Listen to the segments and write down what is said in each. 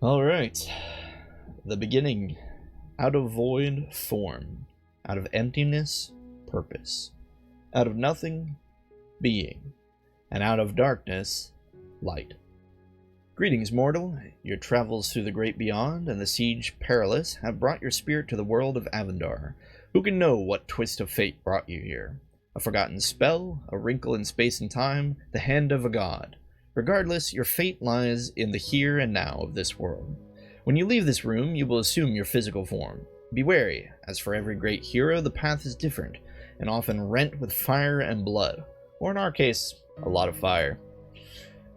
Alright. The beginning. Out of void, form. Out of emptiness, purpose. Out of nothing, being. And out of darkness, light. Greetings, mortal. Your travels through the great beyond and the siege perilous have brought your spirit to the world of Avendar. Who can know what twist of fate brought you here? A forgotten spell, a wrinkle in space and time, the hand of a god. Regardless, your fate lies in the here and now of this world. When you leave this room, you will assume your physical form. Be wary, as for every great hero, the path is different, and often rent with fire and blood. Or in our case, a lot of fire.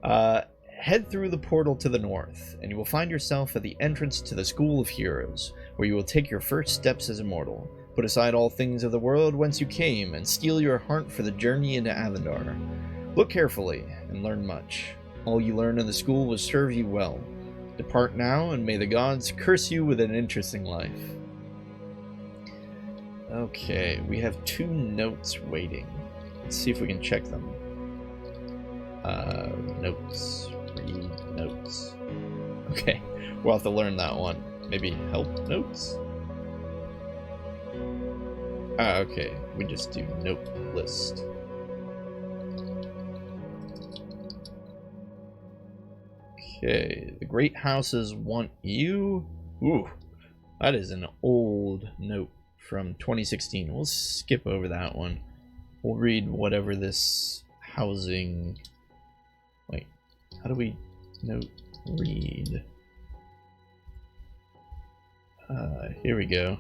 Head through the portal to the north, and you will find yourself at the entrance to the School of Heroes, where you will take your first steps as a mortal. Put aside all things of the world whence you came, and steel your heart for the journey into Avendar. Look carefully, and learn much. All you learn in the school will serve you well. Depart now, and may the gods curse you with an interesting life. Okay, we have 2 notes waiting. Let's see if we can check them. Notes. Read notes. Okay, we'll have to learn that one. Maybe help notes? Okay, we just do note list. Okay, the great houses want you. Ooh, that is an old note from 2016. We'll skip over that one. We'll read whatever this housing... Wait, how do we note read? Here we go.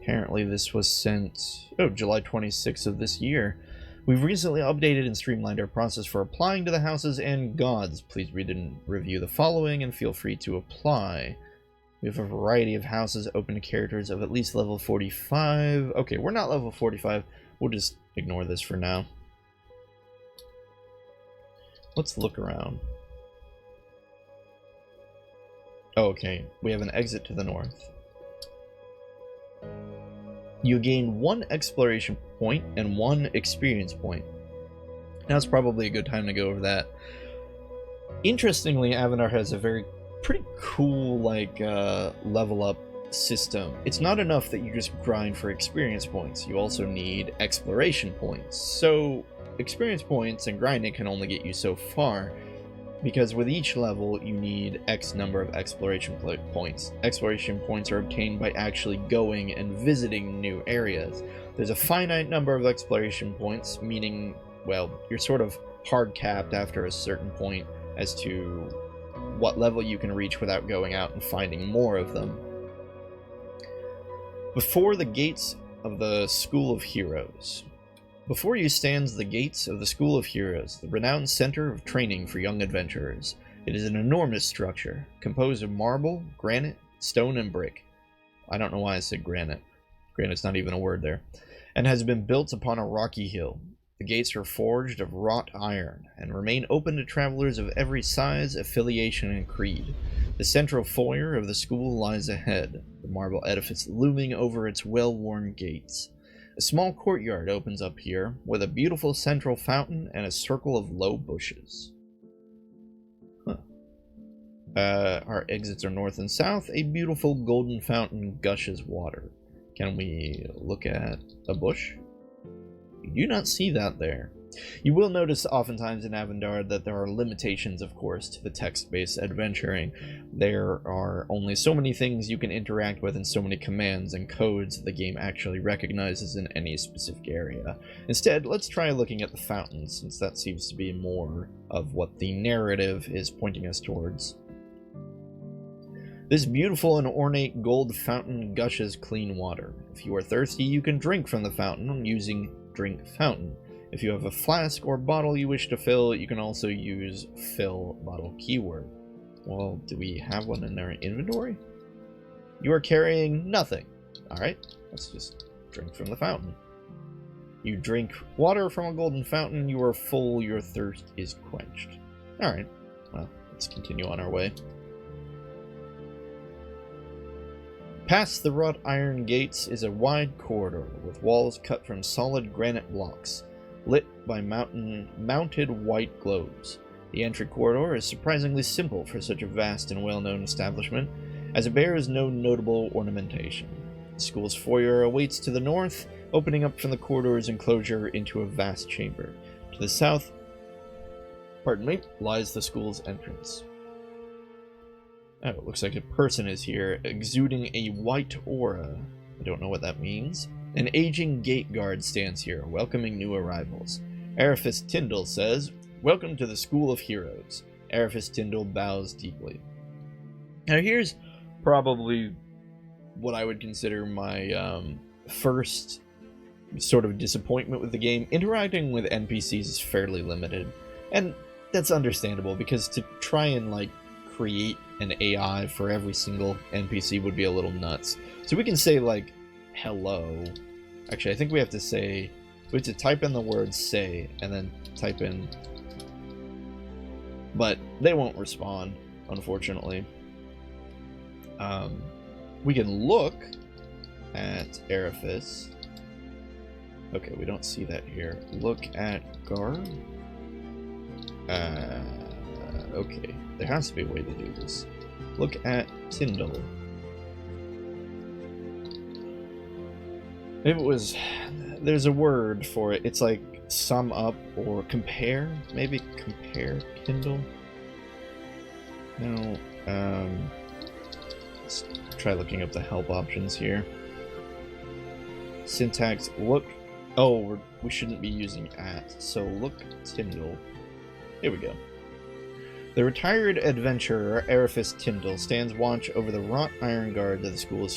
Apparently this was sent, July 26th of this year. We've recently updated and streamlined our process for applying to the houses and gods. Please read and review the following and feel free to apply. We have a variety of houses open to characters of at least level 45. Okay, we're not level 45. We'll just ignore this for now. Let's look around. Oh, okay, we have an exit to the north. You gain 1 exploration point and 1 experience point. Now it's probably a good time to go over that. Interestingly, Avendar has a pretty cool level up system. It's not enough that you just grind for experience points. You also need exploration points. So experience points and grinding can only get you so far, because with each level you need X number of exploration points. Exploration points are obtained by actually going and visiting new areas. There's a finite number of exploration points, meaning, well, you're sort of hard capped after a certain point as to what level you can reach without going out and finding more of them. Before the gates of the School of Heroes. Before you stands the gates of the School of Heroes, the renowned center of training for young adventurers. It is an enormous structure, composed of marble, granite, stone, and brick. I don't know why I said granite. Granite's not even a word there. And has been built upon a rocky hill. The gates are forged of wrought iron, and remain open to travelers of every size, affiliation, and creed. The central foyer of the school lies ahead, the marble edifice looming over its well-worn gates. A small courtyard opens up here, with a beautiful central fountain and a circle of low bushes. Our exits are north and south. A beautiful golden fountain gushes water. Can we look at a bush? You do not see that there. You will notice oftentimes in Avendar that there are limitations, of course, to the text-based adventuring. There are only so many things you can interact with and so many commands and codes the game actually recognizes in any specific area. Instead, let's try looking at the fountain, since that seems to be more of what the narrative is pointing us towards. This beautiful and ornate gold fountain gushes clean water. If you are thirsty, you can drink from the fountain using Drink Fountain. If you have a flask or bottle you wish to fill, you can also use fill bottle keyword. Well, do we have one in our inventory? You are carrying nothing. Alright, let's just drink from the fountain. You drink water from a golden fountain, you are full, your thirst is quenched. Alright, well, let's continue on our way. Past the wrought iron gates is a wide corridor with walls cut from solid granite blocks, lit by mounted white globes. The entry corridor is surprisingly simple for such a vast and well-known establishment, as it bears no notable ornamentation. The school's foyer awaits to the north, opening up from the corridor's enclosure into a vast chamber. To the south, lies the school's entrance. Oh, it looks like a person is here, exuding a white aura. I don't know what that means. An aging gate guard stands here, welcoming new arrivals. Arifis Tyndall says, "Welcome to the School of Heroes." Arifis Tyndall bows deeply. Now here's probably what I would consider my first sort of disappointment with the game. Interacting with NPCs is fairly limited, and that's understandable, because to try and like create an AI for every single NPC would be a little nuts. So we can say like hello. Actually, I think we have to type in the word say and then type in, but they won't respond, unfortunately. We can look at Arifis. Okay, we don't see that here. Look at guard. Okay, there has to be a way to do this. Look at Tyndall. If it was, there's a word for it. It's like sum up or compare. Maybe compare Tyndall. No. Let's try looking up the help options here. Syntax. Look. Oh, we shouldn't be using at. So look Tyndall. Here we go. The retired adventurer Arifis Tyndall stands watch over the wrought iron guard of the School of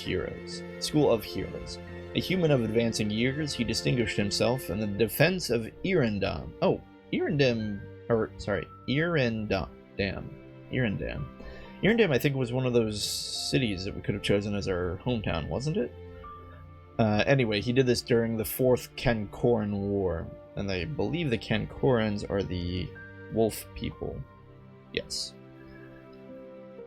Heroes. A human of advancing years, he distinguished himself in the defense of Erendam. Oh, Erendam, Erendam. Erendam, I think, was one of those cities that we could have chosen as our hometown, wasn't it? Anyway, he did this during the Fourth Kankoran War, and I believe the Kankorans are the wolf people. Yes.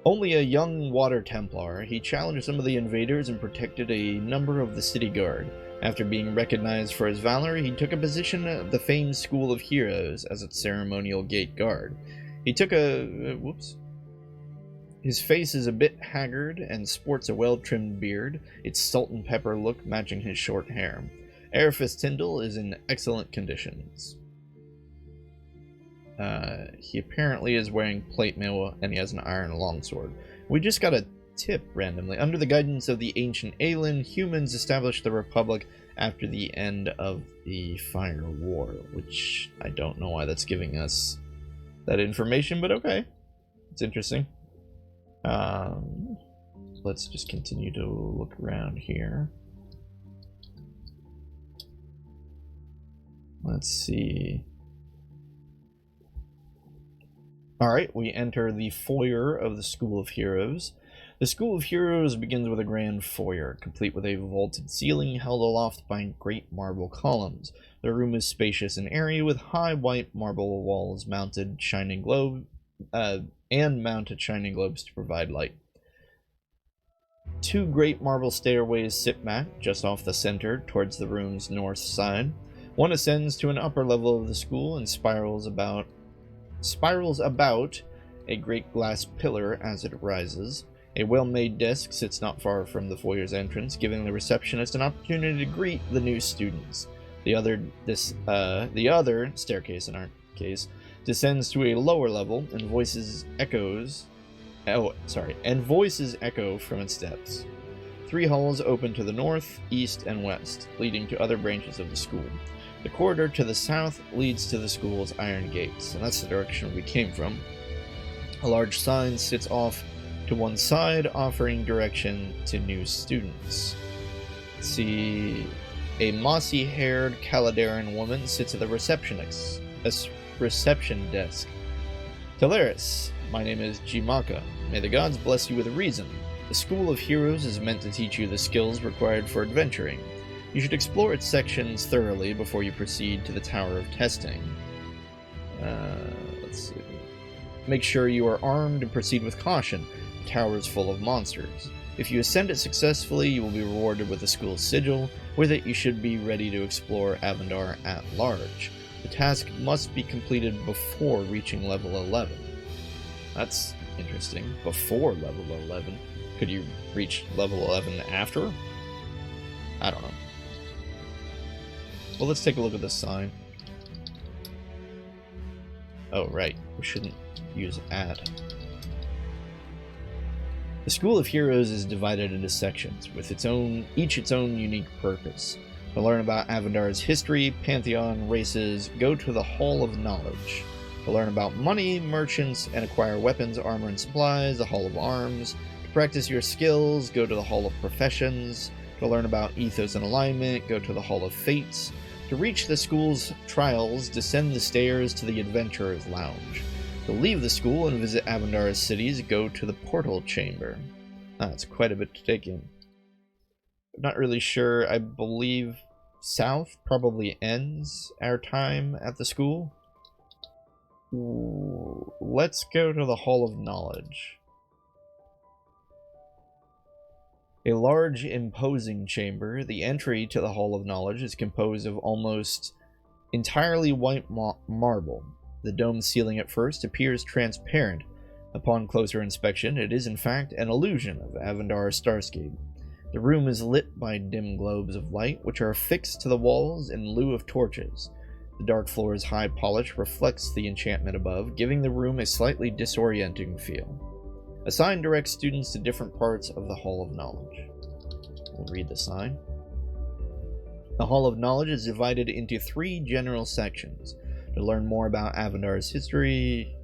Only a young water Templar, he challenged some of the invaders and protected a number of the city guard. After being recognized for his valor, he took a position at the famed School of Heroes as its ceremonial gate guard. He took a... His face is a bit haggard and sports a well-trimmed beard, its salt and pepper look matching his short hair. Arifis Tyndall is in excellent conditions. He apparently is wearing plate mail and he has an iron longsword. We just got a tip randomly. Under the guidance of the ancient Aelin, humans established the Republic after the end of the Fire War, which I don't know why that's giving us that information, but okay. It's interesting. Let's just continue to look around here. Let's see. Alright, we enter the foyer of the School of Heroes. The School of Heroes begins with a grand foyer, complete with a vaulted ceiling held aloft by great marble columns. The room is spacious and airy, with high white marble walls mounted shining globes to provide light. Two great marble stairways sit back, just off the center, towards the room's north side. One ascends to an upper level of the school and spirals about a great glass pillar as it rises. A well-made desk sits not far from the foyer's entrance, giving the receptionist an opportunity to greet the new students. The other staircase, in our case, descends to a lower level, and voices echo from its depths. Three halls open to the north, east, and west, leading to other branches of the school. The corridor to the south leads to the school's iron gates, and that's the direction we came from. A large sign sits off to one side, offering direction to new students. Let's see, a mossy-haired Caladaran woman sits at the reception desk. Teleris, my name is Jimaka. May the gods bless you with reason. The School of Heroes is meant to teach you the skills required for adventuring. You should explore its sections thoroughly before you proceed to the Tower of Testing. Let's see. Make sure you are armed and proceed with caution. The tower is full of monsters. If you ascend it successfully, you will be rewarded with the school's sigil. With it, you should be ready to explore Avendar at large. The task must be completed before reaching level 11. That's interesting. Before level 11. Could you reach level 11 after? I don't know. Well, let's take a look at this sign. Oh, right. We shouldn't use add. The School of Heroes is divided into sections, with each its own unique purpose. To learn about Avendar's history, pantheon, races, go to the Hall of Knowledge. To learn about money, merchants, and acquire weapons, armor, and supplies, the Hall of Arms. To practice your skills, go to the Hall of Professions. To learn about ethos and alignment, go to the Hall of Fates. To reach the school's trials, descend the stairs to the Adventurer's Lounge. To leave the school and visit Avendar's cities, go to the Portal Chamber. That's quite a bit to take in. I'm not really sure. I believe south probably ends our time at the school. Ooh, let's go to the Hall of Knowledge. A large, imposing chamber, the entry to the Hall of Knowledge is composed of almost entirely white marble. The domed ceiling at first appears transparent. Upon closer inspection, it is in fact an illusion of Avendar's starscape. The room is lit by dim globes of light, which are affixed to the walls in lieu of torches. The dark floor's high polish reflects the enchantment above, giving the room a slightly disorienting feel. A sign directs students to different parts of the Hall of Knowledge. We'll read the sign. The Hall of Knowledge is divided into 3 general sections. To learn more about Avendar's history,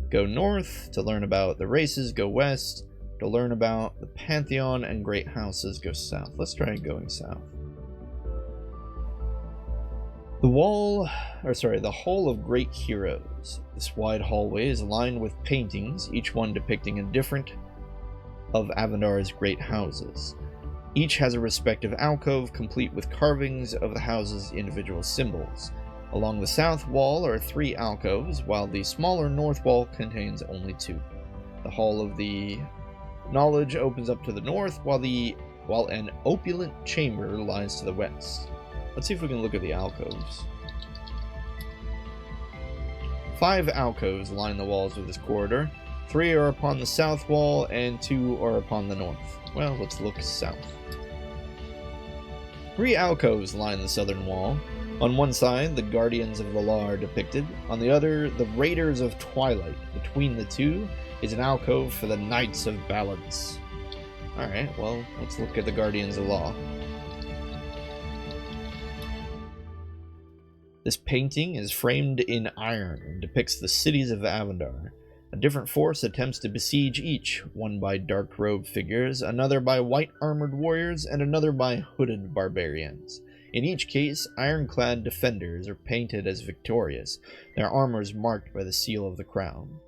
go north. To learn about the races, go west. To learn about the Pantheon and Great Houses, go south. Let's try going south. The Hall of Great Heroes. This wide hallway is lined with paintings, each one depicting a different of Avendar's great houses. Each has a respective alcove, complete with carvings of the house's individual symbols. Along the south wall are 3 alcoves, while the smaller north wall contains only 2. The Hall of the Knowledge opens up to the north, while an opulent chamber lies to the west. Let's see if we can look at the alcoves. 5 alcoves line the walls of this corridor. 3 are upon the south wall, and 2 are upon the north. Well, let's look south. 3 alcoves line the southern wall. On one side, the Guardians of the Law are depicted. On the other, the Raiders of Twilight. Between the 2 is an alcove for the Knights of Balance. Alright, well, let's look at the Guardians of Law. This painting is framed in iron and depicts the cities of Avendar. A different force attempts to besiege each, one by dark-robed figures, another by white-armored warriors, and another by hooded barbarians. In each case, ironclad defenders are painted as victorious, their armors marked by the seal of the crown.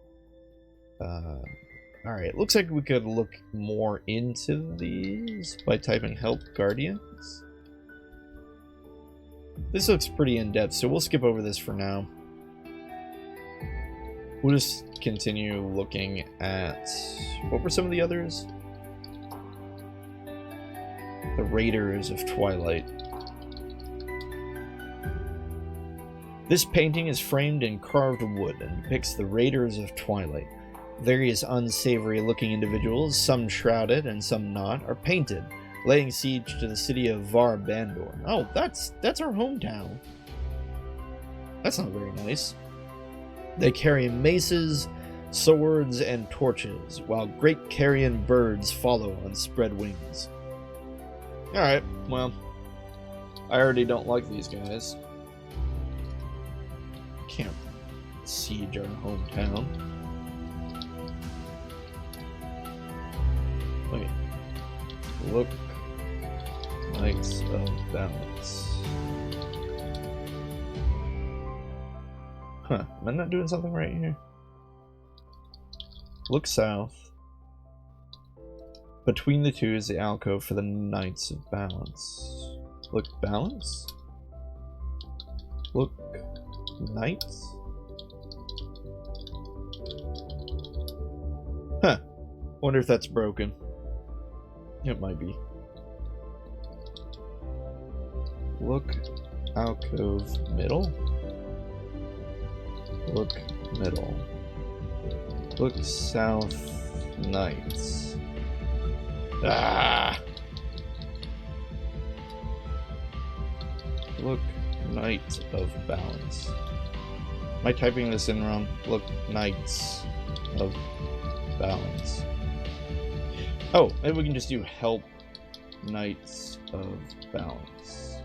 Alright, looks like we could look more into these by typing help guardians. This looks pretty in-depth, so we'll skip over this for now. We'll just continue looking at... what were some of the others? The Raiders of Twilight. This painting is framed in carved wood and depicts the Raiders of Twilight. Various unsavory-looking individuals, some shrouded and some not, are painted, laying siege to the city of Var Bandor. Oh, that's our hometown. That's not very nice. They carry maces, swords, and torches, while great carrion birds follow on spread wings. Alright, well, I already don't like these guys. Can't siege our hometown. Wait. Look. Knights of Balance. Huh. Am I not doing something right here? Look south. Between the 2 is the alcove for the Knights of Balance. Look Balance? Look Knights? Huh. Wonder if that's broken. It might be. Look alcove middle? Look middle. Look south, knights. Ah! Look knight of balance. Am I typing this in wrong? Look knights of balance. Oh, maybe we can just do help knights of balance.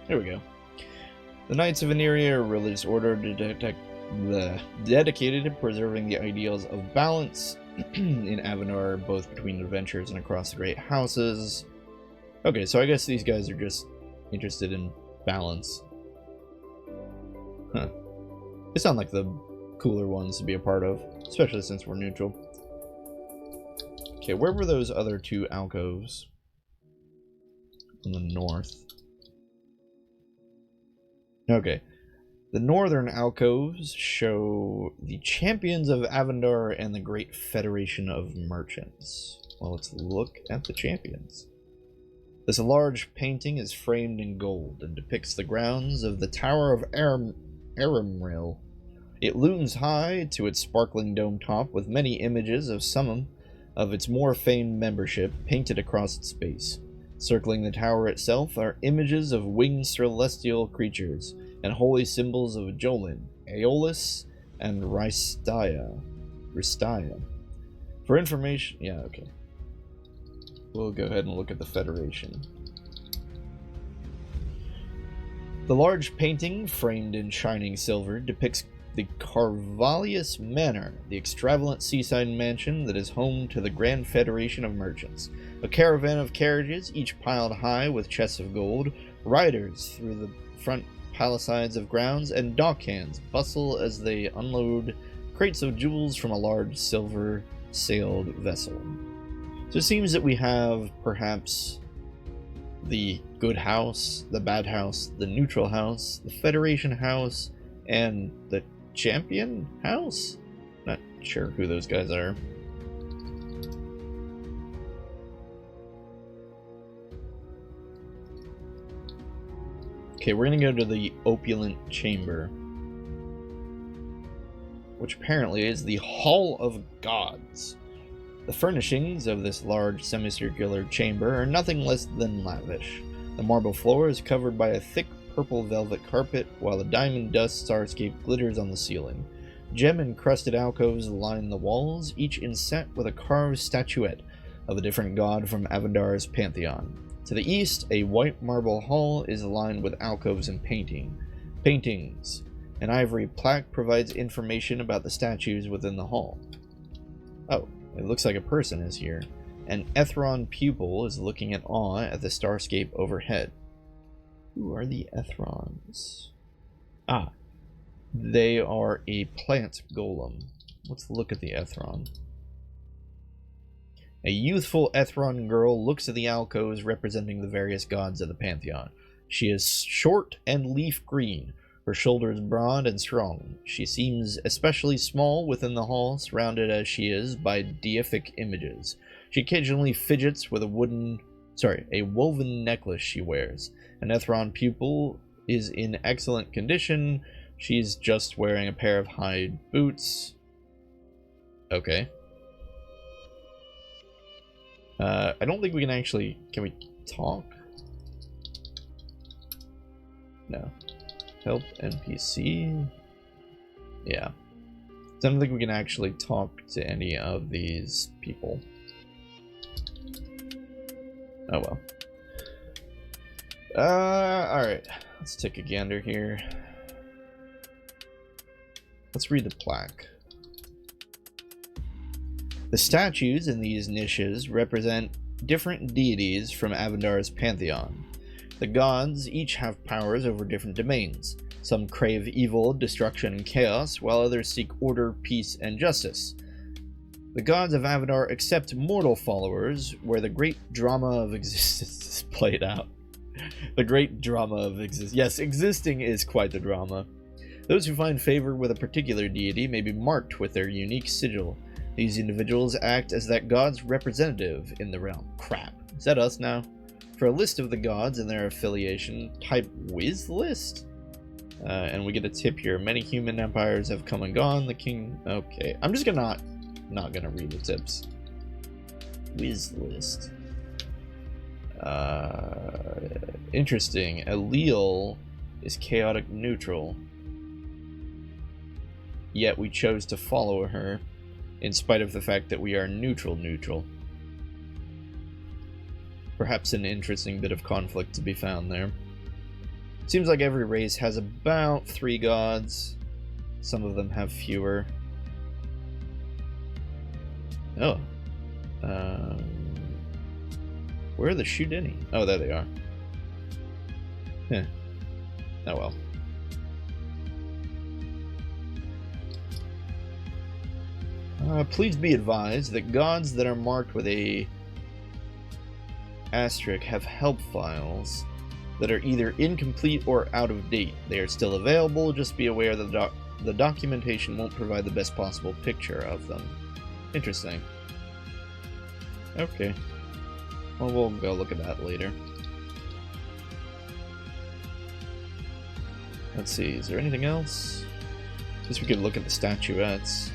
There we go. The Knights of Veneria are a religious order dedicated to preserving the ideals of balance in Avendar, both between adventures and across the great houses. Okay, so I guess these guys are just interested in balance. Huh. They sound like the cooler ones to be a part of, especially since we're neutral. Okay, where were those other two alcoves? In the north. Okay. The northern alcoves show the champions of Avendar and the Great Federation of Merchants. Well, let's look at the champions. This large painting is framed in gold and depicts the grounds of the Tower of Aramril. It looms high to its sparkling dome top with many images of some of its more famed membership painted across its base. Circling the tower itself are images of winged celestial creatures and holy symbols of Jolin, Aeolus, and Ristaya. For information... yeah, okay. We'll go ahead and look at the Federation. The large painting, framed in shining silver, depicts the Carvalius Manor, the extravagant seaside mansion that is home to the Grand Federation of Merchants. A caravan of carriages, each piled high with chests of gold, riders through the front palisades of grounds, and dockhands bustle as they unload crates of jewels from a large silver-sailed vessel. So it seems that we have, perhaps, the good house, the bad house, the neutral house, the Federation house, and the champion house? Not sure who those guys are. Okay, we're gonna go to the opulent chamber, which apparently is the Hall of Gods. The furnishings of this large semicircular chamber are nothing less than lavish. The marble floor is covered by a thick purple velvet carpet, while the diamond dust starscape glitters on the ceiling. Gem-encrusted alcoves line the walls, each inset with a carved statuette of a different god from Avendar's pantheon. To the east, a white marble hall is lined with alcoves and paintings. An ivory plaque provides information about the statues within the hall. Oh, it looks like a person is here. An Ethron pupil is looking in awe at the starscape overhead. Who are the Ethrons? Ah, they are a plant golem. Let's look at the Ethron. A youthful Ethron girl looks at the alcoves representing the various gods of the pantheon. She is short and leaf green, her shoulders broad and strong. She seems especially small within the hall, surrounded as she is by deific images. She occasionally fidgets with a woven necklace she wears. An Ethron pupil is in excellent condition. She's just wearing a pair of hide boots. Okay. I don't think we can actually... Can we talk? No. Help NPC? Yeah. I don't think we can actually talk to any of these people. Oh well. Alright. Let's take a gander here. Let's read the plaque. The statues in these niches represent different deities from Avendar's pantheon. The gods each have powers over different domains. Some crave evil, destruction, and chaos, while others seek order, peace, and justice. The gods of Avendar accept mortal followers, where the great drama of existence is played out. The great drama of existence. Yes, existing is quite the drama. Those who find favor with a particular deity may be marked with their unique sigil. These individuals act as that god's representative in the realm. Crap. Is that us now? For a list of the gods and their affiliation, type Wiz list? And we get a tip here. Many human empires have come and gone. The king... Okay. I'm just gonna not gonna read the tips. Wiz list. Interesting. Allele is chaotic neutral. Yet we chose to follow her, in spite of the fact that we are neutral. Perhaps an interesting bit of conflict to be found there. Seems like every race has about 3 gods. Some of them have fewer. Oh. Where are the Shudeni? Oh, there they are. Heh. Oh well. Please be advised that gods that are marked with a asterisk have help files that are either incomplete or out of date. They are still available, just be aware that the documentation won't provide the best possible picture of them. Interesting. Okay. Well, we'll go look at that later. Let's see, is there anything else? Guess we could look at the statuettes.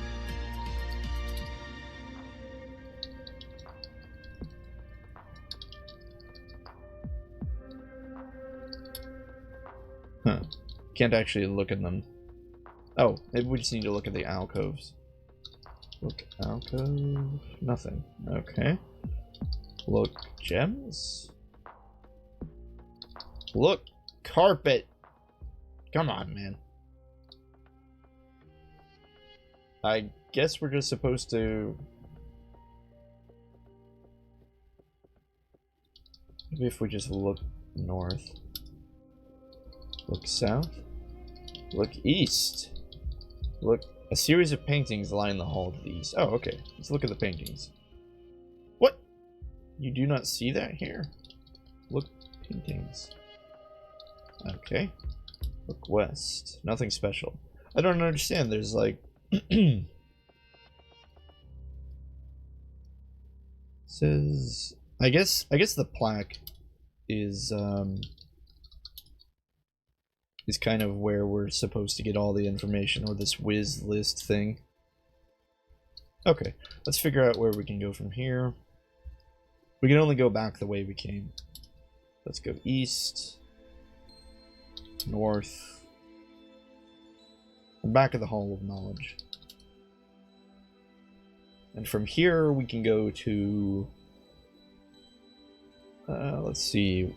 Huh. Can't actually look at them. Oh, maybe we just need to look at the alcoves. Look, alcove... Nothing. Okay. Look, gems? Look, carpet! Come on, man. I guess we're just supposed to... Maybe if we just look north. Look south. Look east. Look, a series of paintings line the hall to the east. Oh, okay. Let's look at the paintings. What? You do not see that here? Look, paintings. Okay. Look west. Nothing special. I don't understand. There's like... says... I guess the plaque is kind of where we're supposed to get all the information, or this whiz list thing. Okay, let's figure out where we can go from here. We can only go back the way we came. Let's go east, north, and back of the Hall of Knowledge. And from here we can go to... let's see.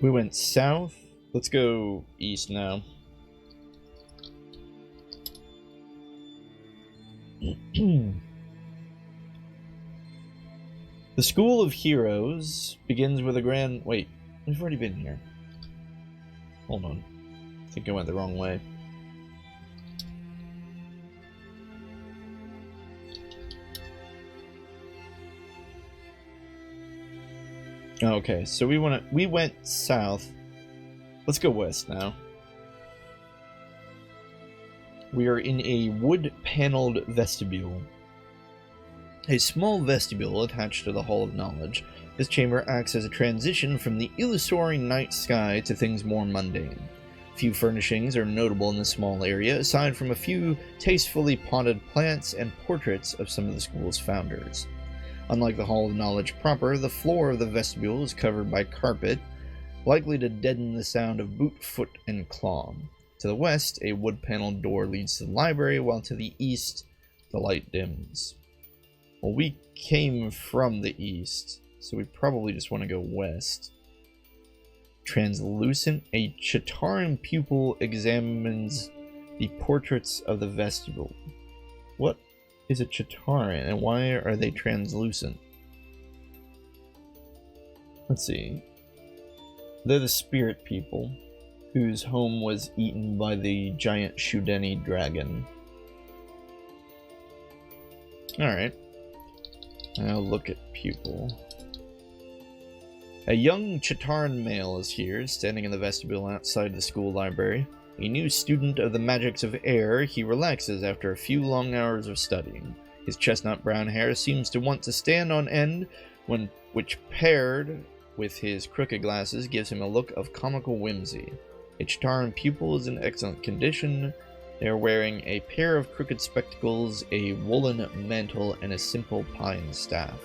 We went south. Let's go east now. The School of Heroes begins with a grand... Wait, we've already been here. Hold on. I think I went the wrong way. Okay, so we went south. Let's go west now. We are in a wood-paneled vestibule. A small vestibule attached to the Hall of Knowledge. This chamber acts as a transition from the illusory night sky to things more mundane. Few furnishings are notable in this small area, aside from a few tastefully potted plants and portraits of some of the school's founders. Unlike the Hall of Knowledge proper, the floor of the vestibule is covered by carpet, likely to deaden the sound of boot, foot, and claw. To the west, a wood-paneled door leads to the library, while to the east, the light dims. Well, we came from the east, so we probably just want to go west. Translucent, a Chitaran pupil examines the portraits of the vestibule. What is a Chitaran, and why are they translucent? Let's see. They're the spirit people, whose home was eaten by the giant Shudeni dragon. Alright. Now look at pupil. A young Chitaran male is here, standing in the vestibule outside the school library. A new student of the magics of air, he relaxes after a few long hours of studying. His chestnut brown hair seems to want to stand on end, which paired with his crooked glasses gives him a look of comical whimsy. Each charm pupil is in excellent condition. They are wearing a pair of crooked spectacles, a woolen mantle, and a simple pine staff.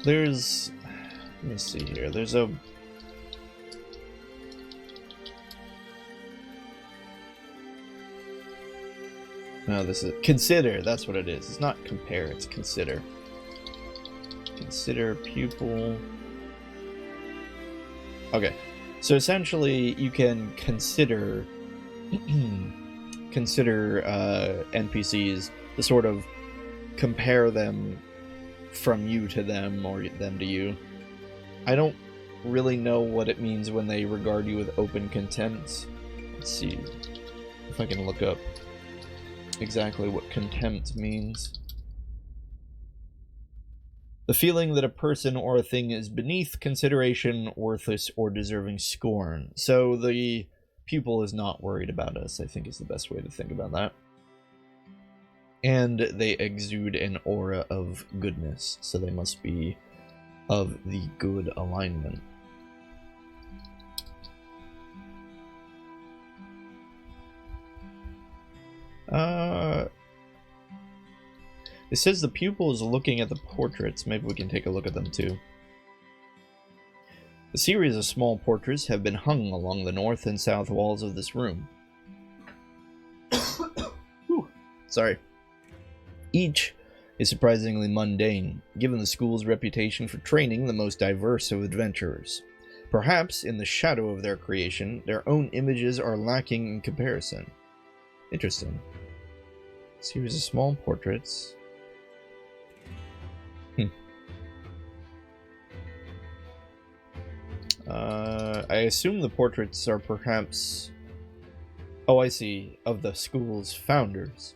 There's... let me see here. There's a... no, this is... consider, that's what it is. It's not compare, it's consider. Consider pupil... okay, so essentially you can consider... consider NPCs to sort of compare them from you to them, or them to you. I don't really know what it means when they regard you with open contempt. Let's see if I can look up exactly what contempt means. The feeling that a person or a thing is beneath consideration, worthless, or deserving scorn. So the pupil is not worried about us, I think is the best way to think about that. And they exude an aura of goodness, so they must be of the good alignment. It says the pupil is looking at the portraits. Maybe we can take a look at them too. A series of small portraits have been hung along the north and south walls of this room. Sorry. Each is surprisingly mundane, given the school's reputation for training the most diverse of adventurers. Perhaps, in the shadow of their creation, their own images are lacking in comparison. Interesting. Series of small portraits. I assume the portraits are perhaps... oh, I see. Of the school's founders.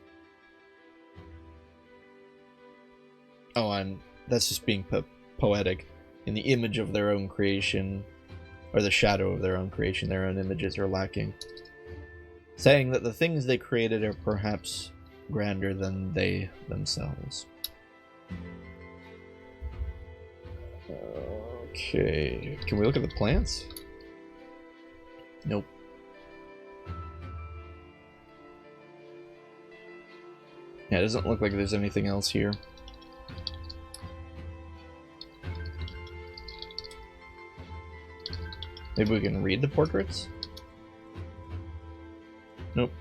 Oh, that's just being poetic. In the image of their own creation, or the shadow of their own creation, their own images are lacking. Saying that the things they created are perhaps grander than they themselves. Okay, can we look at the plants? Nope. Yeah, it doesn't look like there's anything else here. Maybe we can read the portraits? Nope.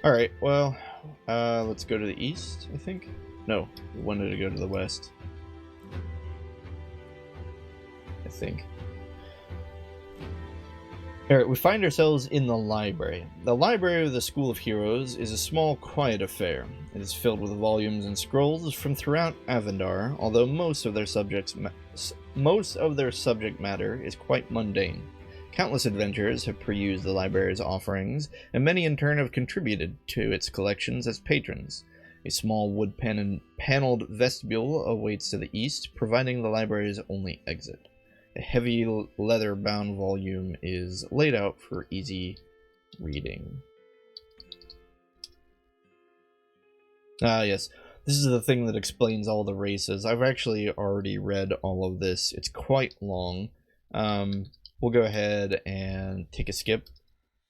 Alright, well, let's go to the east, I think? No, we wanted to go to the west. I think. Alright, we find ourselves in the library. The library of the School of Heroes is a small, quiet affair. It is filled with volumes and scrolls from throughout Avendar, although most of their subject matter is quite mundane. Countless adventurers have perused the library's offerings, and many in turn have contributed to its collections as patrons. A small wood paneled vestibule awaits to the east, providing the library's only exit. A heavy leather-bound volume is laid out for easy reading. Ah, yes. This is the thing that explains all the races. I've actually already read all of this. It's quite long. We'll go ahead and take a skip,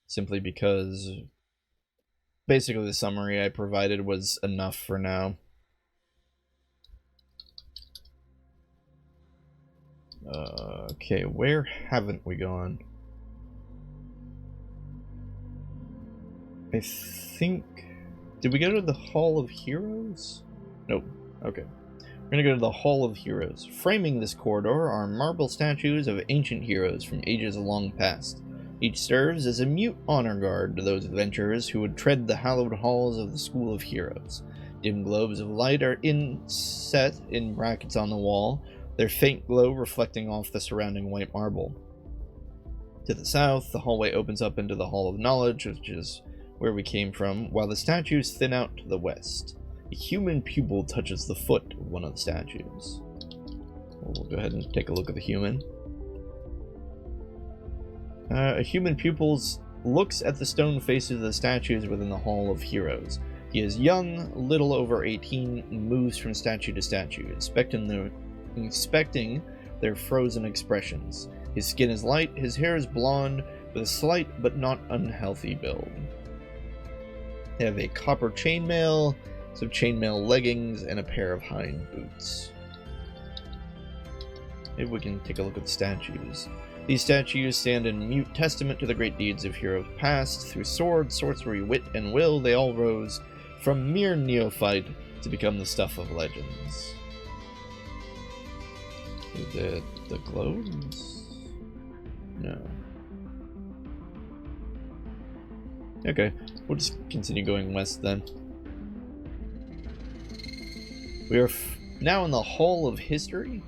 simply because basically the summary I provided was enough for now. Okay, where haven't we gone? I think... did we go to the Hall of Heroes? Nope. Okay. We're gonna go to the Hall of Heroes. Framing this corridor are marble statues of ancient heroes from ages long past. Each serves as a mute honor guard to those adventurers who would tread the hallowed halls of the School of Heroes. Dim globes of light are set in brackets on the wall, their faint glow reflecting off the surrounding white marble. To the south, the hallway opens up into the Hall of Knowledge, which is where we came from, while the statues thin out to the west. A human pupil touches the foot of one of the statues. We'll go ahead and take a look at the human. A human pupil looks at the stone faces of the statues within the Hall of Heroes. He is young, little over 18, and moves from statue to statue, inspecting their frozen expressions. His skin is light, his hair is blonde, with a slight but not unhealthy build. They have a copper chainmail, some chainmail leggings, and a pair of hind boots. Maybe we can take a look at the statues. These statues stand in mute testament to the great deeds of heroes past. Through sword, sorcery, wit, and will, they all rose from mere neophyte to become the stuff of legends. The globes? No. Okay, we'll just continue going west then. We are now in the Hall of History.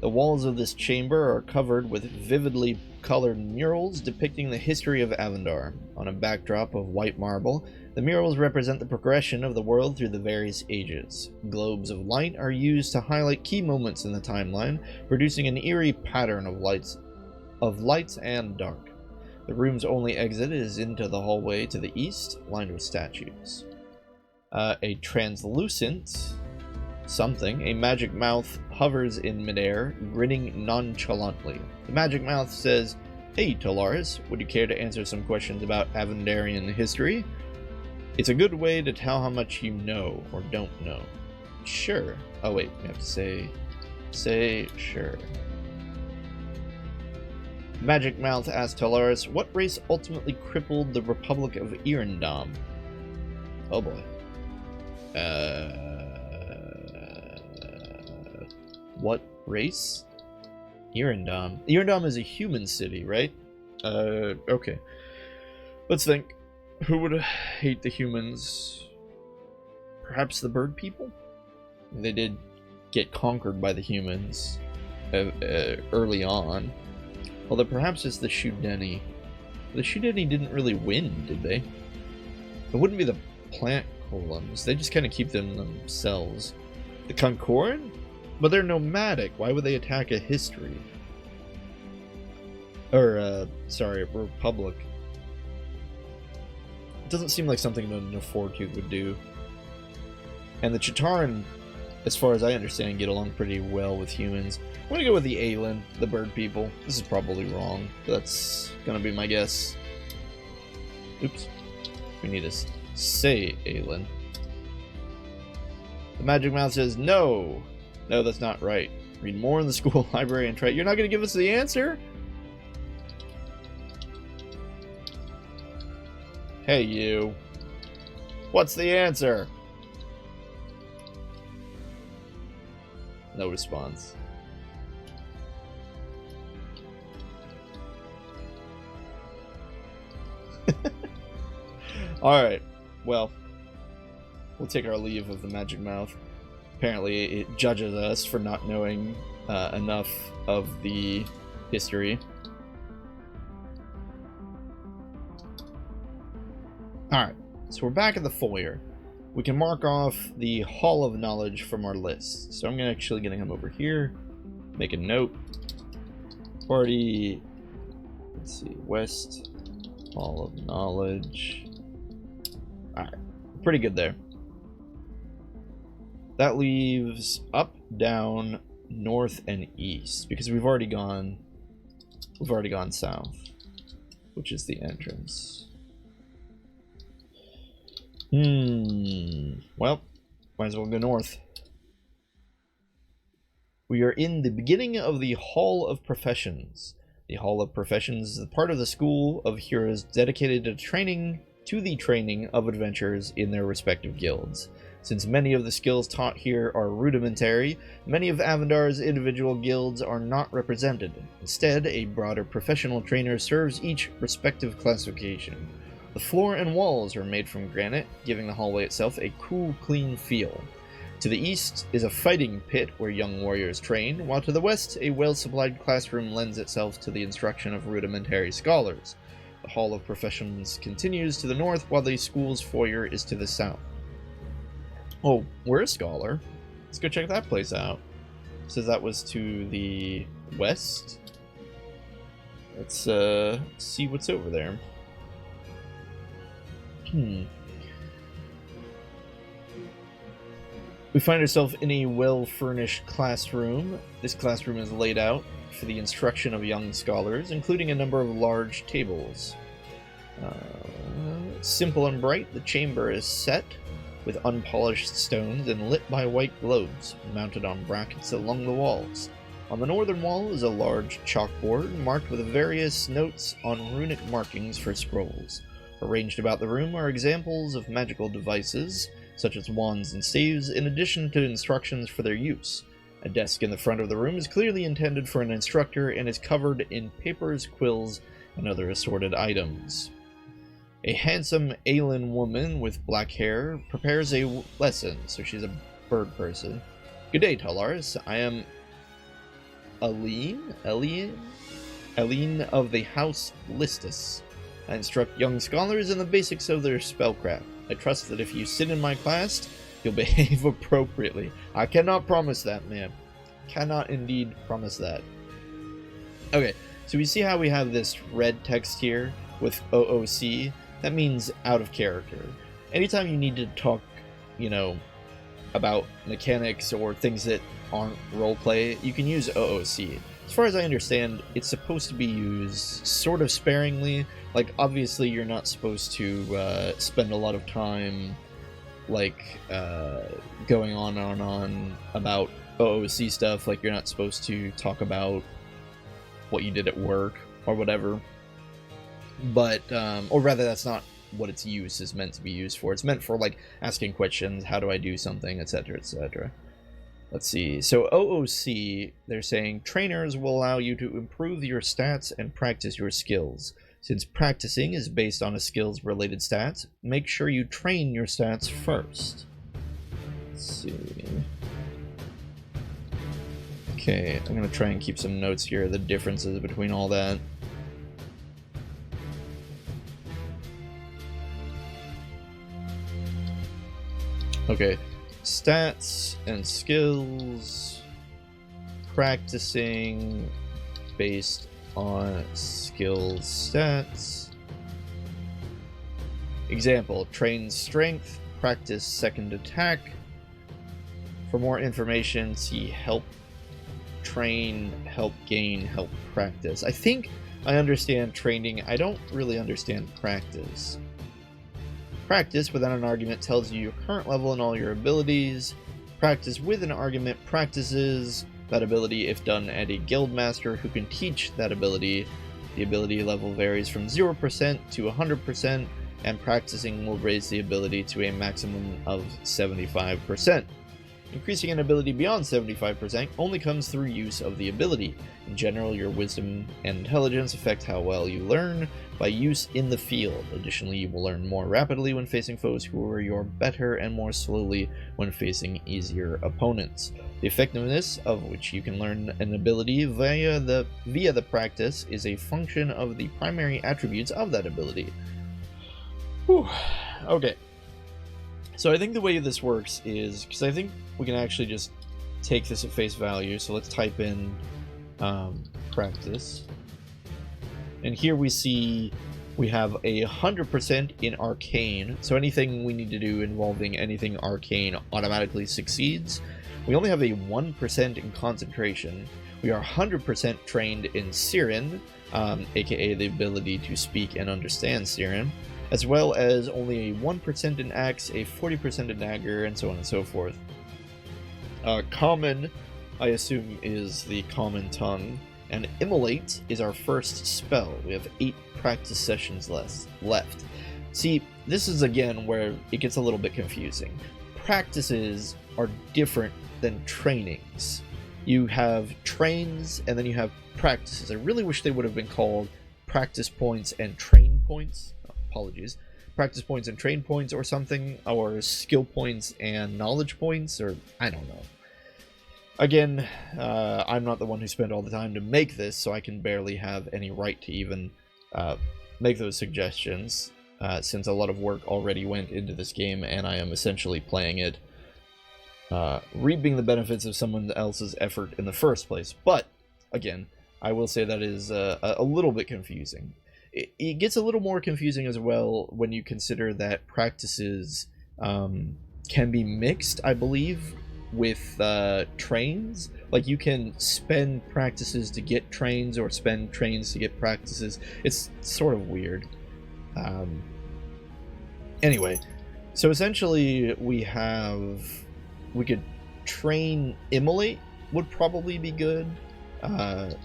The walls of this chamber are covered with vividly colored murals depicting the history of Avendar. On a backdrop of white marble, the murals represent the progression of the world through the various ages. Globes of light are used to highlight key moments in the timeline, producing an eerie pattern of lights and dark. The room's only exit is into the hallway to the east, lined with statues. A translucent something, a magic mouth, hovers in midair, grinning nonchalantly. The magic mouth says, "Hey, Talaris, would you care to answer some questions about Avendarian history? It's a good way to tell how much you know or don't know." Sure. Oh wait, we have to say sure. Magic Mouth asked Talaris, "What race ultimately crippled the Republic of Irendam?" Oh boy. What race? Irendam. Irendam is a human city, right? Okay. Let's think. Who would hate the humans? Perhaps the bird people? They did get conquered by the humans early on. Although perhaps it's the Shudeni. The Shudeni didn't really win, did they? It wouldn't be the plant columns. They just kind of keep them themselves. The Concord? But they're nomadic. Why would they attack a history? Or, sorry, a republic. It doesn't seem like something that a Nefortooth would do. And the Chitaran, as far as I understand, get along pretty well with humans. I'm gonna go with the Aelin, the bird people. This is probably wrong, but that's gonna be my guess. Oops. We need to say Aelin. The Magic Mouth says, no! No, that's not right. Read more in the school library and try. You're not gonna give us the answer? Hey, you. What's the answer? No response. Alright, well, we'll take our leave of the Magic Mouth. Apparently it judges us for not knowing enough of the history. Alright, so we're back at the foyer. We can mark off the Hall of Knowledge from our list. So I'm actually going to come over here, make a note. Party, let's see, West, Hall of Knowledge. Alright, pretty good there. That leaves up, down, north, and east, because we've already gone south, which is the entrance. Well, might as well go north. We are in the beginning of the Hall of Professions. The Hall of Professions is the part of the School of Heroes dedicated to the training of adventurers in their respective guilds. Since many of the skills taught here are rudimentary, many of Avendar's individual guilds are not represented. Instead, a broader professional trainer serves each respective classification. The floor and walls are made from granite, giving the hallway itself a cool, clean feel. To the east is a fighting pit where young warriors train, while to the west, a well-supplied classroom lends itself to the instruction of rudimentary scholars. The Hall of Professions continues to the north, while the school's foyer is to the south. Oh, we're a scholar. Let's go check that place out. Says that was to the west. Let's see what's over there. We find ourselves in a well-furnished classroom. This classroom is laid out for the instruction of young scholars, including a number of large tables. Simple and bright, the chamber is set with unpolished stones and lit by white globes, mounted on brackets along the walls. On the northern wall is a large chalkboard marked with various notes on runic markings for scrolls. Arranged about the room are examples of magical devices, such as wands and staves, in addition to instructions for their use. A desk in the front of the room is clearly intended for an instructor and is covered in papers, quills, and other assorted items. A handsome Aelin woman with black hair prepares a lesson, so she's a bird person. Good day, Talars. I am Aline of the House Listus. I instruct young scholars in the basics of their spellcraft. I trust that if you sit in my class, you'll behave appropriately. I cannot promise that, ma'am. Cannot indeed promise that. Okay, so we see how we have this red text here with OOC. That means out of character. Anytime you need to talk, about mechanics or things that aren't roleplay, you can use OOC. As far as I understand, it's supposed to be used sort of sparingly. Like, obviously you're not supposed to spend a lot of time, going on about OOC stuff. Like, you're not supposed to talk about what you did at work or whatever. But, or rather, that's not what its use is meant to be used for. It's meant for, asking questions, how do I do something, etc., etc. Let's see. So OOC, they're saying, trainers will allow you to improve your stats and practice your skills. Since practicing is based on a skills-related stats, make sure you train your stats first. Let's see. Okay, I'm going to try and keep some notes here, the differences between all that. Okay, stats and skills, practicing based on skills stats. Example, train strength, practice second attack. For more information, see help train, help gain, help practice. I think I understand training. I don't really understand practice. Practice without an argument tells you your current level and all your abilities. Practice with an argument practices that ability if done at a guild master who can teach that ability. The ability level varies from 0% to 100%, and practicing will raise the ability to a maximum of 75%. Increasing an ability beyond 75% only comes through use of the ability. In general, your wisdom and intelligence affect how well you learn by use in the field. Additionally, you will learn more rapidly when facing foes who are your better and more slowly when facing easier opponents. The effectiveness of which you can learn an ability via the practice is a function of the primary attributes of that ability. Whew. Okay. So I think the way this works is, because I think we can actually just take this at face value. So let's type in practice. And here we see we have 100% in arcane. So anything we need to do involving anything arcane automatically succeeds. We only have a 1% in concentration. We are 100% trained in Siren, aka the ability to speak and understand Siren, as well as only a 1% in axe, a 40% in dagger, and so on and so forth. Common, I assume, is the common tongue, and immolate is our first spell. We have 8 practice sessions left. See, this is again where it gets a little bit confusing. Practices are different than trainings. You have trains, and then you have practices. I really wish they would have been called practice points and train points. Apologies. Practice points and train points or something, or skill points and knowledge points, or I don't know. Again, I'm not the one who spent all the time to make this, so I can barely have any right to even make those suggestions, since a lot of work already went into this game, and I am essentially playing it, reaping the benefits of someone else's effort in the first place. But, again, I will say that is a little bit confusing. It gets a little more confusing as well when you consider that practices can be mixed, I believe, with trains. Like, you can spend practices to get trains or spend trains to get practices. It's sort of weird. Anyway, so essentially we could train immolate would probably be good. Let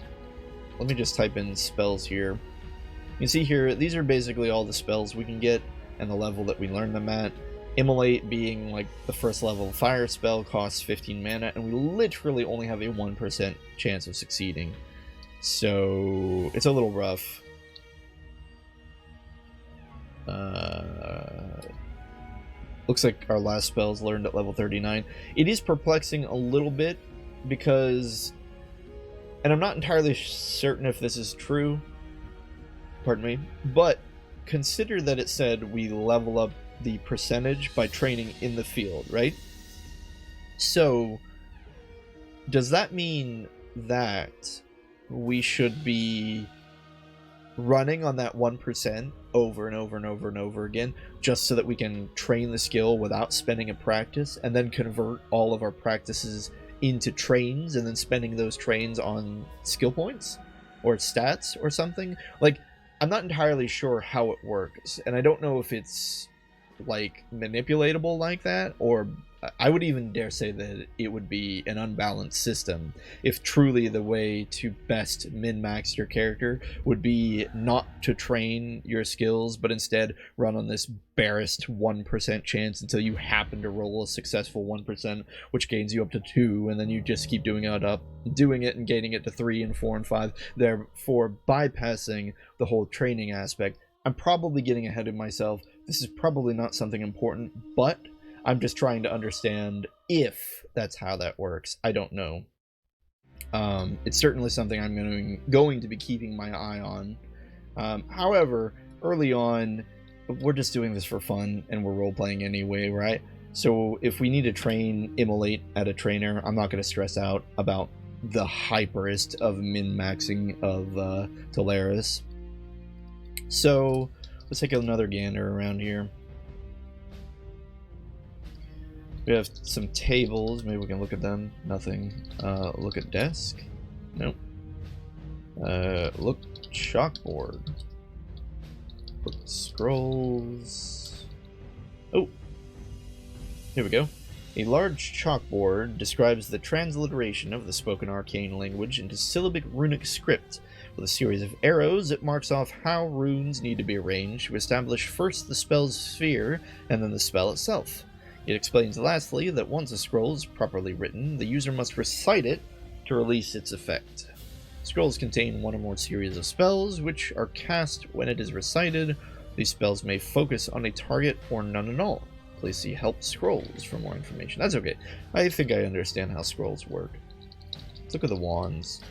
me just type in spells here. You can see here, these are basically all the spells we can get and the level that we learn them at. Immolate being like the first level fire spell, costs 15 mana, and we literally only have a 1% chance of succeeding. So it's a little rough. Looks like our last spell is learned at level 39. It is perplexing a little bit because, and I'm not entirely certain if this is true, pardon me, but consider that it said we level up the percentage by training in the field, right? So does that mean that we should be running on that 1% over and over and over and over again just so that we can train the skill without spending a practice, and then convert all of our practices into trains and then spending those trains on skill points or stats or something? Like, I'm not entirely sure how it works, and I don't know if it's like manipulatable like that, or I would even dare say that it would be an unbalanced system if truly the way to best min-max your character would be not to train your skills, but instead run on this barest 1% chance until you happen to roll a successful 1%, which gains you up to 2, and then you just keep doing it and gaining it to 3 and 4 and 5, therefore bypassing the whole training aspect. I'm probably getting ahead of myself. This is probably not something important, but I'm just trying to understand if that's how that works. I don't know. It's certainly something I'm going to be keeping my eye on. However, early on, we're just doing this for fun, and we're role-playing anyway, right? So if we need to train Immolate at a trainer, I'm not going to stress out about the hyperest of min-maxing of Teleris. So let's take another gander around here. We have some tables. Maybe we can look at them. Nothing. Look at desk. Nope. Look chalkboard. Look scrolls. Oh, here we go. A large chalkboard describes the transliteration of the spoken arcane language into syllabic runic script. With a series of arrows, it marks off how runes need to be arranged to establish first the spell's sphere and then the spell itself. It explains lastly that once a scroll is properly written, the user must recite it to release its effect. Scrolls contain one or more series of spells, which are cast when it is recited. These spells may focus on a target or none at all. Please see Help Scrolls for more information. That's okay. I think I understand how scrolls work. Let's look at the wands.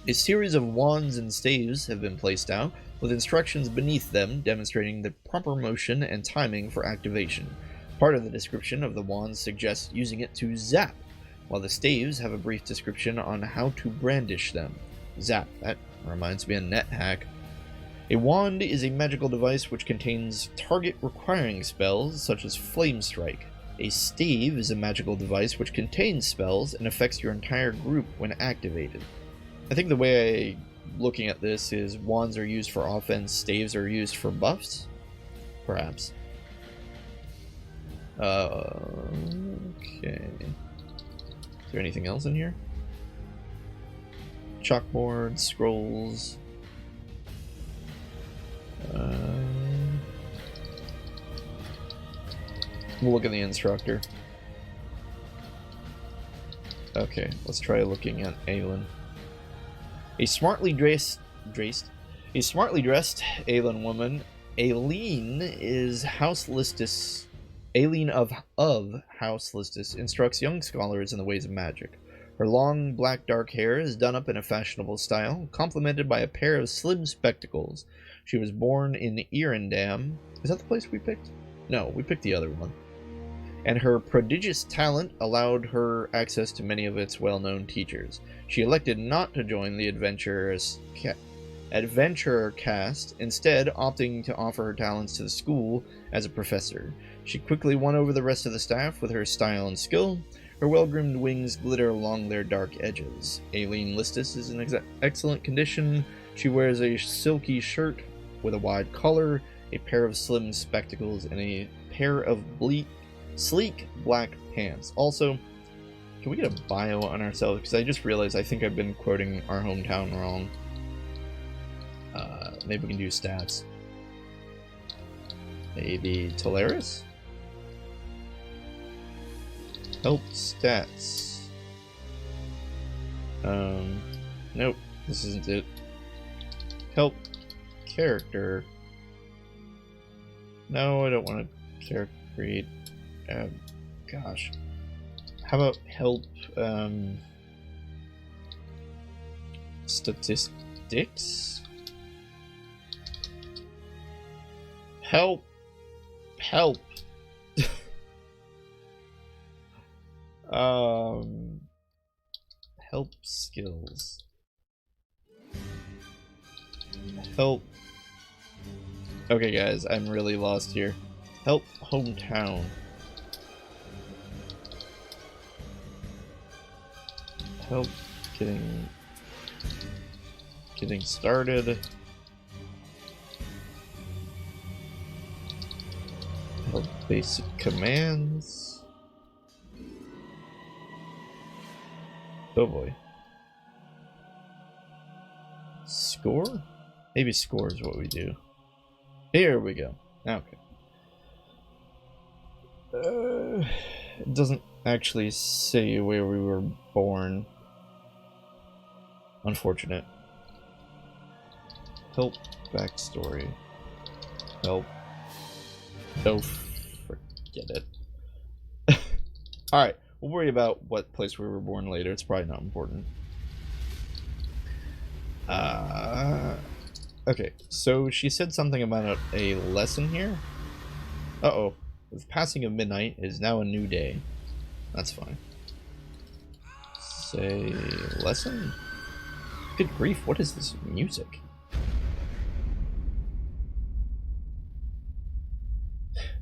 A series of wands and staves have been placed out, with instructions beneath them demonstrating the proper motion and timing for activation. Part of the description of the wands suggests using it to zap, while the staves have a brief description on how to brandish them. Zap, that reminds me of NetHack. A wand is a magical device which contains target-requiring spells, such as Flame Strike. A stave is a magical device which contains spells and affects your entire group when activated. I think the way looking at this is wands are used for offense, staves are used for buffs? Perhaps. Okay. Is there anything else in here? Chalkboard, scrolls. We'll look at the instructor. Okay, let's try looking at Aelin. A smartly dressed Aelin woman. Aileen is House Listus. Aileen of House Listus instructs young scholars in the ways of magic. Her long, black, dark hair is done up in a fashionable style, complemented by a pair of slim spectacles. She was born in Erindam. Is that the place we picked? No, we picked the other one. And her prodigious talent allowed her access to many of its well-known teachers. She elected not to join the adventurer cast, instead opting to offer her talents to the school as a professor. She quickly won over the rest of the staff with her style and skill. Her well-groomed wings glitter along their dark edges. Aileen Listus is in excellent condition. She wears a silky shirt with a wide collar, a pair of slim spectacles, and a pair of sleek black pants. Also, can we get a bio on ourselves? Because I just realized I think I've been quoting our hometown wrong. Maybe we can do stats. Maybe Talaris? Help stats. Nope, this isn't it. Help character. No, I don't want to character create. Gosh. How about help, statistics? Help. Help. Help skills. Help. Okay, guys, I'm really lost here. Help hometown. Help getting started. Help basic commands. Oh boy. Score? Maybe score is what we do. Here we go. Okay. It doesn't actually say where we were born. Unfortunate. Help backstory. Help. Oh, forget it. Alright, we'll worry about what place we were born later. It's probably not important. Okay, so she said something about a lesson here. Uh-oh. With passing of midnight, it is now a new day. That's fine. Say lesson? Good grief, what is this music?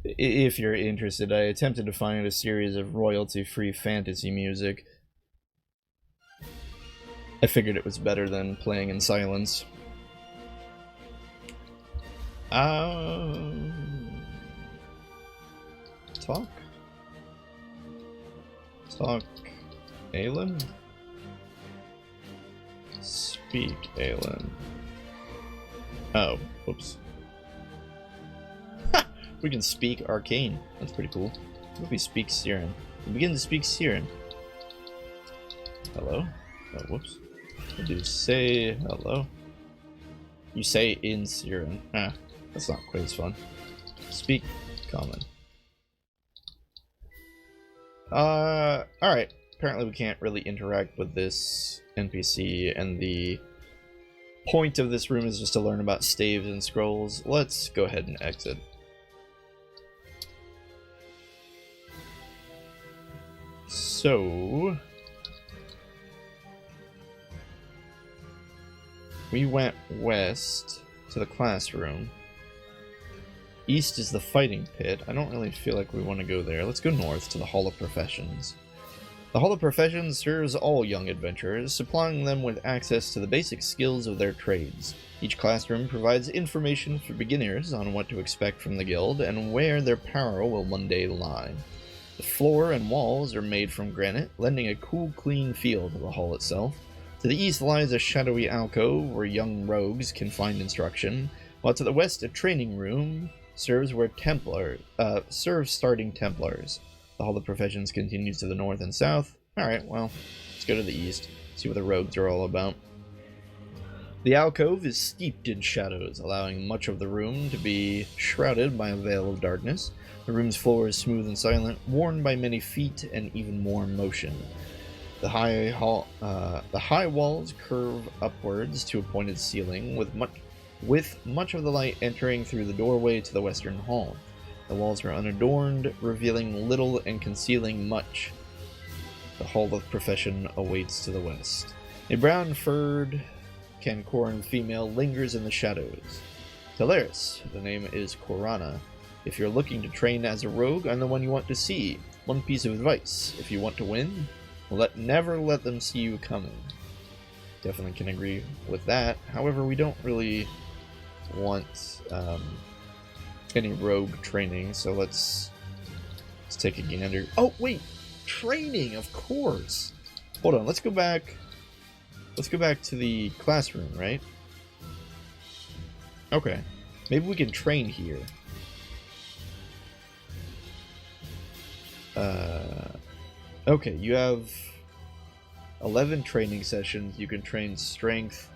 If you're interested, I attempted to find a series of royalty-free fantasy music. I figured it was better than playing in silence. Talk? Talk, Aelin? Speak, Aelin. Oh, whoops. Ha! We can speak Arcane. That's pretty cool. What if we speak Siren? We begin to speak Siren. Hello? Oh, whoops. I do say hello. You say in Siren. Ah, that's not quite as fun. Speak common. Alright. Apparently we can't really interact with this NPC, and the point of this room is just to learn about staves and scrolls. Let's go ahead and exit. So we went west to the classroom. East is the fighting pit. I don't really feel like we want to go there. Let's go north to the Hall of Professions. The Hall of Professions serves all young adventurers, supplying them with access to the basic skills of their trades. Each classroom provides information for beginners on what to expect from the guild and where their power will one day lie. The floor and walls are made from granite, lending a cool, clean feel to the hall itself. To the east lies a shadowy alcove where young rogues can find instruction, while to the west a training room serves starting Templars. The Hall of Professions continues to the north and south. Alright, well, let's go to the east, see what the rogues are all about. The alcove is steeped in shadows, allowing much of the room to be shrouded by a veil of darkness. The room's floor is smooth and silent, worn by many feet and even more motion. The high walls curve upwards to a pointed ceiling, with much of the light entering through the doorway to the western hall. The walls are unadorned, revealing little and concealing much. The Hall of Profession awaits to the west. A brown-furred Cancoran female lingers in the shadows. Talaris, the name is Korana. If you're looking to train as a rogue, I'm the one you want to see. One piece of advice: if you want to win, never let them see you coming. Definitely can agree with that. However, we don't really want any rogue training, so let's take a gander. Oh wait, training, of course. Hold on, let's go back. Let's go back to the classroom, right? Okay, maybe we can train here. Okay, you have 11 training sessions. You can train strength,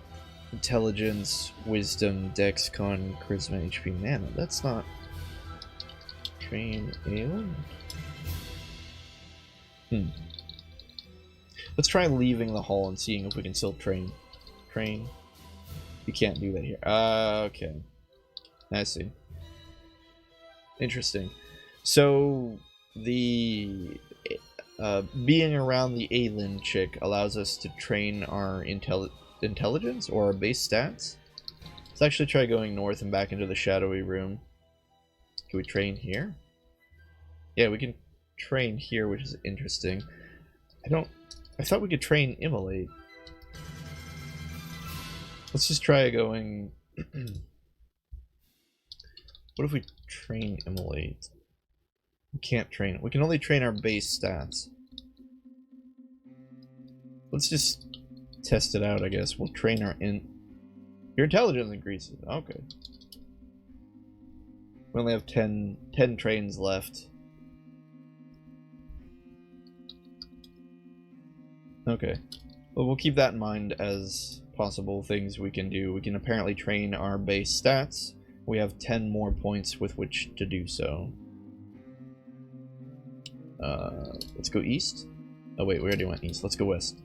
intelligence, wisdom, dex, con, charisma, HP, mana. That's not... Train alien? Let's try leaving the hall and seeing if we can still train. Train? You can't do that here. Okay. I see. Interesting. So, the... being around the alien chick allows us to train our intelligence or our base stats. Let's actually try going north and back into the shadowy room. Can we train here? Yeah, we can train here, which is interesting. I thought we could train immolate. Let's just try going... What if we train immolate? We can't train it. We can only train our base stats. Let's just test it out, I guess. We'll train our Your intelligence increases. Okay. We only have 10 trains left. Okay. Well, we'll keep that in mind as possible things we can do. We can apparently train our base stats. We have 10 more points with which to do so. Let's go east. Oh wait, we already went east. Let's go west.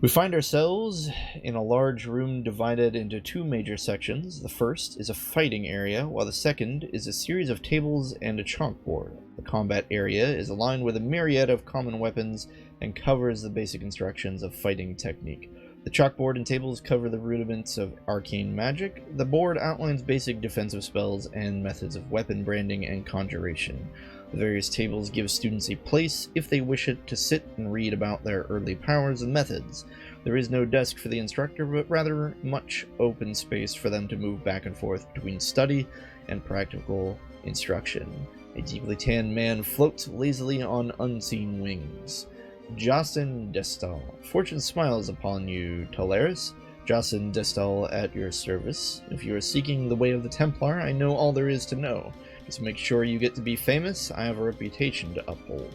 We find ourselves in a large room divided into two major sections. The first is a fighting area, while the second is a series of tables and a chalkboard. The combat area is aligned with a myriad of common weapons and covers the basic instructions of fighting technique. The chalkboard and tables cover the rudiments of arcane magic. The board outlines basic defensive spells and methods of weapon branding and conjuration. The various tables give students a place, if they wish it, to sit and read about their early powers and methods. There is no desk for the instructor, but rather much open space for them to move back and forth between study and practical instruction. A deeply tanned man floats lazily on unseen wings. Jacin Destal. Fortune smiles upon you, Talaris. Jacin Destal at your service. If you are seeking the way of the Templar, I know all there is to know. To make sure you get to be famous, I have a reputation to uphold.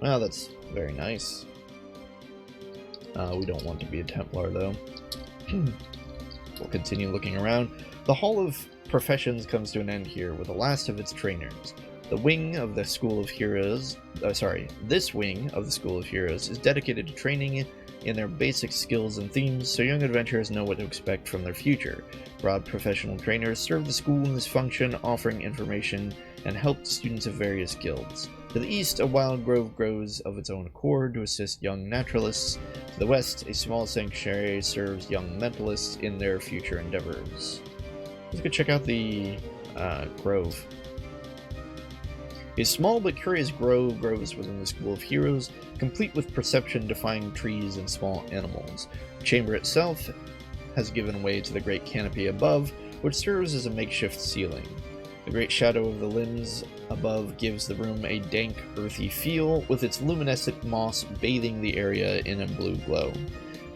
Well, that's very nice. We don't want to be a Templar, though. We'll continue looking around. The Hall of Professions comes to an end here with the last of its trainers. This wing of the School of Heroes is dedicated to training in their basic skills and themes, so young adventurers know what to expect from their future. Broad professional trainers serve the school in this function, offering information and help to students of various guilds. To the east, a wild grove grows of its own accord to assist young naturalists. To the west, a small sanctuary serves young mentalists in their future endeavors. Let's go check out the grove. A small but curious grove grows within the School of Heroes, complete with perception-defying trees and small animals. The chamber itself has given way to the great canopy above, which serves as a makeshift ceiling. The great shadow of the limbs above gives the room a dank, earthy feel, with its luminescent moss bathing the area in a blue glow.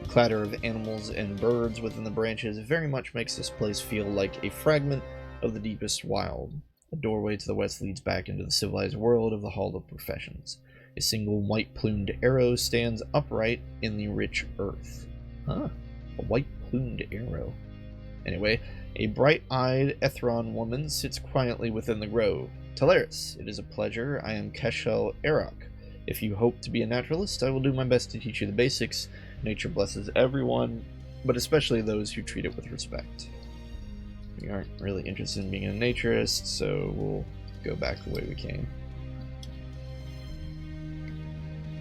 The clatter of animals and birds within the branches very much makes this place feel like a fragment of the deepest wild. A doorway to the west leads back into the civilized world of the Hall of Professions. A single white-plumed arrow stands upright in the rich earth. Huh. A white-plumed arrow. Anyway, a bright-eyed Ethron woman sits quietly within the grove. Talaris, it is a pleasure. I am Keshel Arak. If you hope to be a naturalist, I will do my best to teach you the basics. Nature blesses everyone, but especially those who treat it with respect. We aren't really interested in being a naturist, so we'll go back the way we came.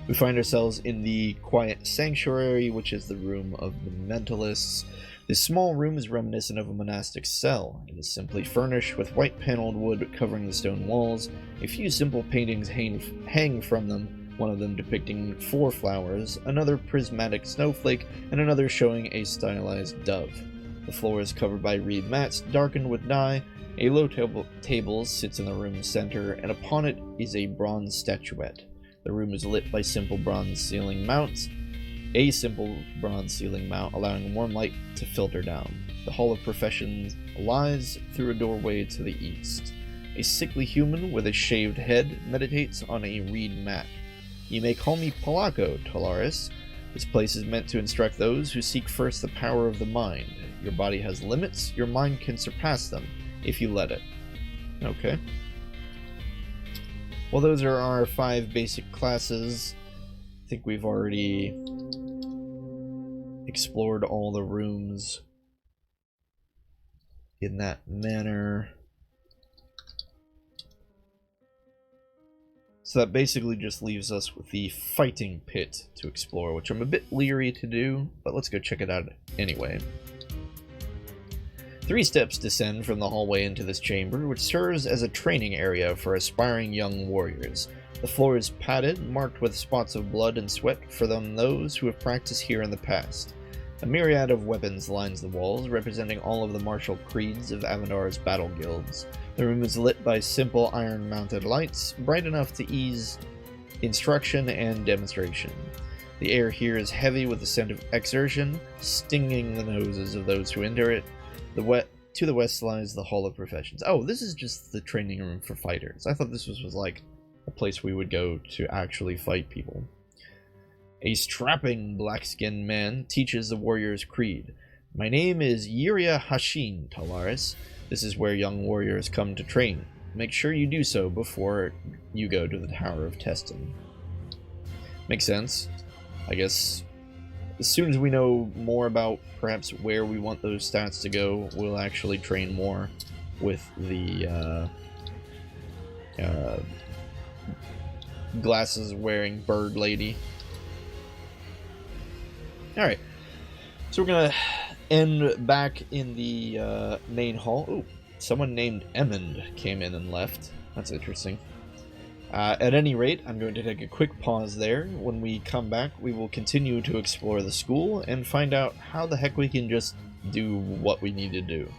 We find ourselves in the quiet sanctuary, which is the room of the mentalists. This small room is reminiscent of a monastic cell. It is simply furnished with white paneled wood covering the stone walls. A few simple paintings hang from them, one of them depicting 4 flowers, another prismatic snowflake, and another showing a stylized dove. The floor is covered by reed mats, darkened with dye. A low table sits in the room's center, and upon it is a bronze statuette. The room is lit by simple bronze ceiling mounts, allowing warm light to filter down. The Hall of Professions lies through a doorway to the east. A sickly human with a shaved head meditates on a reed mat. You may call me Polacco, Talaris. This place is meant to instruct those who seek first the power of the mind. Your body has limits, your mind can surpass them, if you let it. Okay. Well, those are our 5 basic classes. I think we've already explored all the rooms in that manner. So that basically just leaves us with the fighting pit to explore, which I'm a bit leery to do, but let's go check it out anyway. 3 steps descend from the hallway into this chamber, which serves as a training area for aspiring young warriors. The floor is padded, marked with spots of blood and sweat for those who have practiced here in the past. A myriad of weapons lines the walls, representing all of the martial creeds of Avendar's battle guilds. The room is lit by simple iron-mounted lights, bright enough to ease instruction and demonstration. The air here is heavy with the scent of exertion, stinging the noses of those who enter it. To the west lies the Hall of Professions. Oh, this is just the training room for fighters. I thought this was like a place we would go to actually fight people. A strapping black-skinned man teaches the warrior's creed. My name is Yuria Hashin, Talaris. This is where young warriors come to train. Make sure you do so before you go to the Tower of Testing. Makes sense. I guess as soon as we know more about perhaps where we want those stats to go, we'll actually train more with the glasses-wearing bird lady. Alright, so we're gonna end back in the main hall. Ooh, someone named Emmond came in and left. That's interesting. At any rate, I'm going to take a quick pause there. When we come back, we will continue to explore the school and find out how the heck we can just do what we need to do.